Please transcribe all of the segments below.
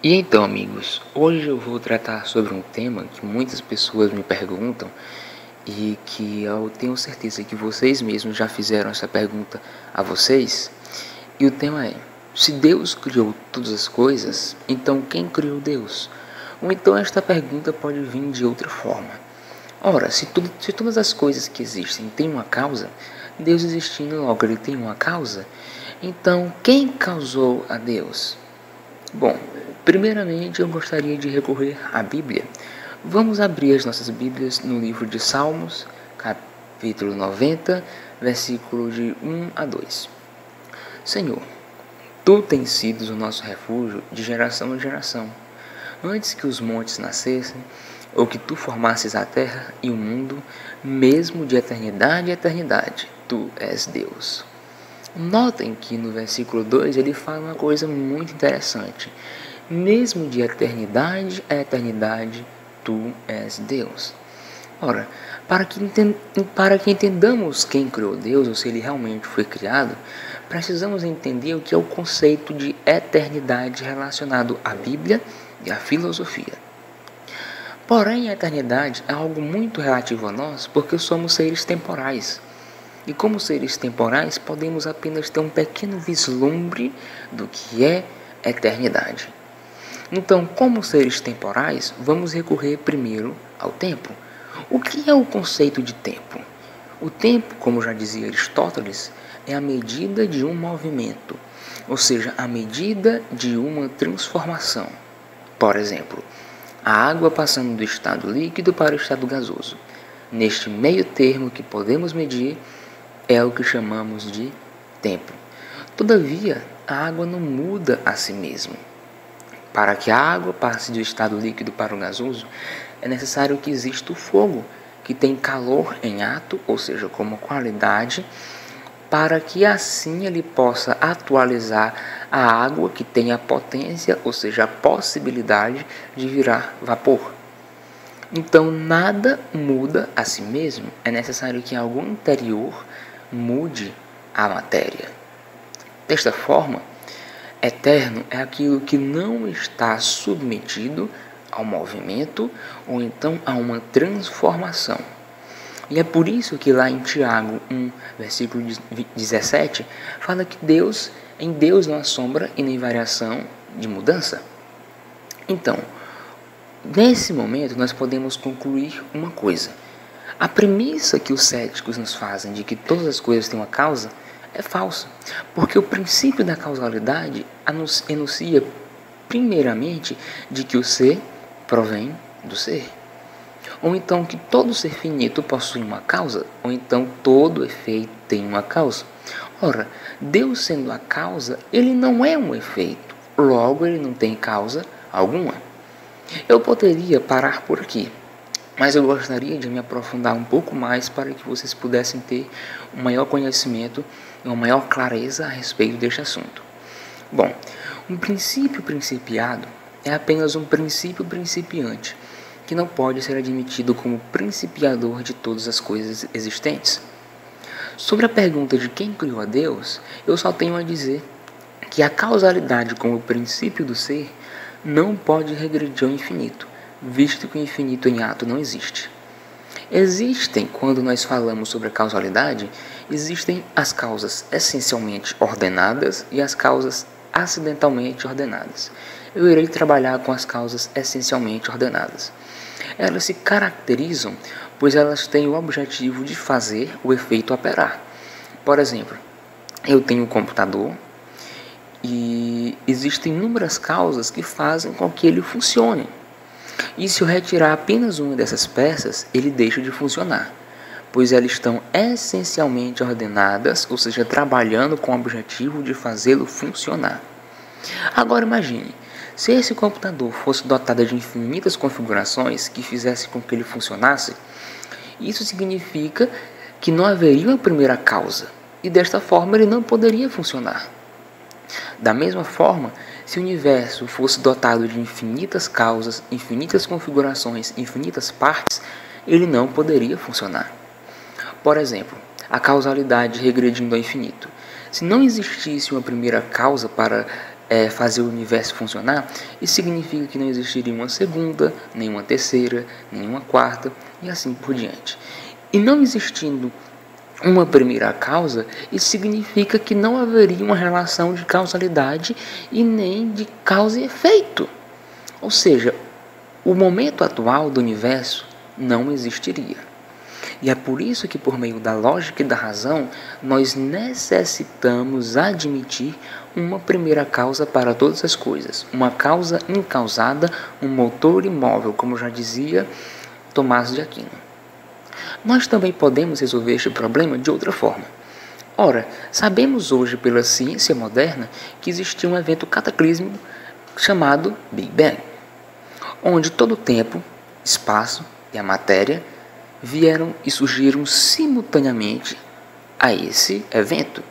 E então, amigos, hoje eu vou tratar sobre um tema que muitas pessoas me perguntam e que eu tenho certeza que vocês mesmos já fizeram essa pergunta a vocês. E o tema é: se Deus criou todas as coisas, então quem criou Deus? Ou então esta pergunta pode vir de outra forma. Ora, se todas as coisas que existem têm uma causa, Deus existindo logo ele tem uma causa, então quem causou a Deus? Bom, primeiramente eu gostaria de recorrer à Bíblia. Vamos abrir as nossas Bíblias no livro de Salmos, capítulo 90, versículo de 1 a 2. Senhor, Tu tens sido o nosso refúgio de geração em geração. Antes que os montes nascessem, ou que Tu formasses a terra e o mundo, mesmo de eternidade em eternidade, Tu és Deus. Notem que no versículo 2 ele fala uma coisa muito interessante. Mesmo de eternidade a eternidade, Tu és Deus. Ora, para que entendamos quem criou Deus, ou se ele realmente foi criado, precisamos entender o que é o conceito de eternidade relacionado à Bíblia e à filosofia. Porém, a eternidade é algo muito relativo a nós, porque somos seres temporais. E como seres temporais, podemos apenas ter um pequeno vislumbre do que é eternidade. Então, como seres temporais, vamos recorrer primeiro ao tempo. O que é o conceito de tempo? O tempo, como já dizia Aristóteles, é a medida de um movimento, ou seja, a medida de uma transformação. Por exemplo, a água passando do estado líquido para o estado gasoso. Neste meio termo que podemos medir, é o que chamamos de tempo. Todavia, a água não muda a si mesma. Para que a água passe do estado líquido para o gasoso, é necessário que exista o fogo, que tem calor em ato, ou seja, como qualidade, para que assim ele possa atualizar a água que tem a potência, ou seja, a possibilidade de virar vapor. Então, nada muda a si mesmo, é necessário que algo anterior mude a matéria. Desta forma, eterno é aquilo que não está submetido ao movimento ou então a uma transformação. E é por isso que lá em Tiago 1, versículo 17, fala que em Deus não há sombra e nem variação de mudança. Então, nesse momento nós podemos concluir uma coisa. A premissa que os céticos nos fazem de que todas as coisas têm uma causa é falsa, porque o princípio da causalidade enuncia primeiramente de que o ser provém do ser. Ou então que todo ser finito possui uma causa, ou então todo efeito tem uma causa. Ora, Deus sendo a causa, ele não é um efeito, logo ele não tem causa alguma. Eu poderia parar por aqui, mas eu gostaria de me aprofundar um pouco mais para que vocês pudessem ter um maior conhecimento e uma maior clareza a respeito deste assunto. Bom, um princípio principiado é apenas um princípio principiante, que não pode ser admitido como principiador de todas as coisas existentes. Sobre a pergunta de quem criou a Deus, eu só tenho a dizer que a causalidade como princípio do ser não pode regredir ao infinito, visto que o infinito em ato não existe. Quando nós falamos sobre a causalidade, existem as causas essencialmente ordenadas e as causas acidentalmente ordenadas. Eu irei trabalhar com as causas essencialmente ordenadas. Elas se caracterizam, pois elas têm o objetivo de fazer o efeito operar. Por exemplo, eu tenho um computador e existem inúmeras causas que fazem com que ele funcione. E se eu retirar apenas uma dessas peças, ele deixa de funcionar, pois elas estão essencialmente ordenadas, ou seja, trabalhando com o objetivo de fazê-lo funcionar. Agora imagine, se esse computador fosse dotado de infinitas configurações que fizessem com que ele funcionasse, isso significa que não haveria uma primeira causa, e desta forma ele não poderia funcionar. Da mesma forma, se o universo fosse dotado de infinitas causas, infinitas configurações, infinitas partes, ele não poderia funcionar. Por exemplo, a causalidade regredindo ao infinito. Se não existisse uma primeira causa para fazer o universo funcionar, isso significa que não existiria uma segunda, nem uma terceira, nem uma quarta, e assim por diante. E não existindo uma primeira causa, isso significa que não haveria uma relação de causalidade e nem de causa e efeito. Ou seja, o momento atual do universo não existiria. E é por isso que, por meio da lógica e da razão, nós necessitamos admitir uma primeira causa para todas as coisas, uma causa incausada, um motor imóvel, como já dizia Tomás de Aquino. Nós também podemos resolver este problema de outra forma. Ora, sabemos hoje pela ciência moderna que existiu um evento cataclísmico chamado Big Bang, onde todo o tempo, espaço e a matéria vieram e surgiram simultaneamente a esse evento.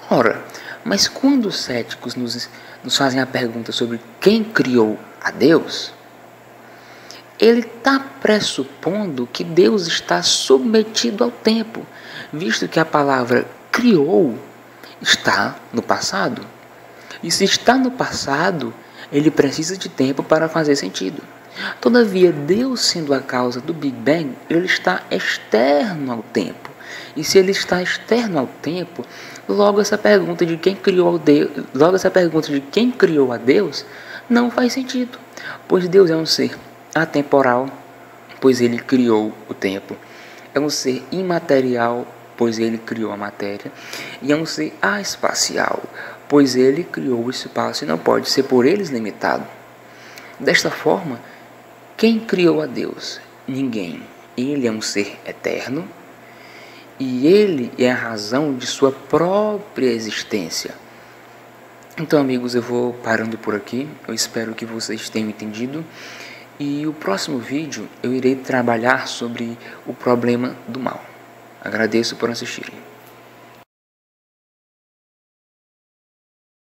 Ora, mas quando os céticos nos fazem a pergunta sobre quem criou a Deus, ele está pressupondo que Deus está submetido ao tempo, visto que a palavra criou está no passado. E se está no passado, ele precisa de tempo para fazer sentido. Todavia, Deus sendo a causa do Big Bang, ele está externo ao tempo. E se ele está externo ao tempo, logo essa pergunta de quem criou a Deus não faz sentido, pois Deus é um ser atemporal, pois ele criou o tempo. É um ser imaterial, pois ele criou a matéria, e é um ser espacial, pois ele criou o espaço e não pode ser por eles limitado. Desta forma, quem criou a Deus? Ninguém. Ele é um ser eterno e ele é a razão de sua própria existência. Então, amigos, eu vou parando por aqui. Eu espero que vocês tenham entendido. E o próximo vídeo eu irei trabalhar sobre o problema do mal. Agradeço por assistirem.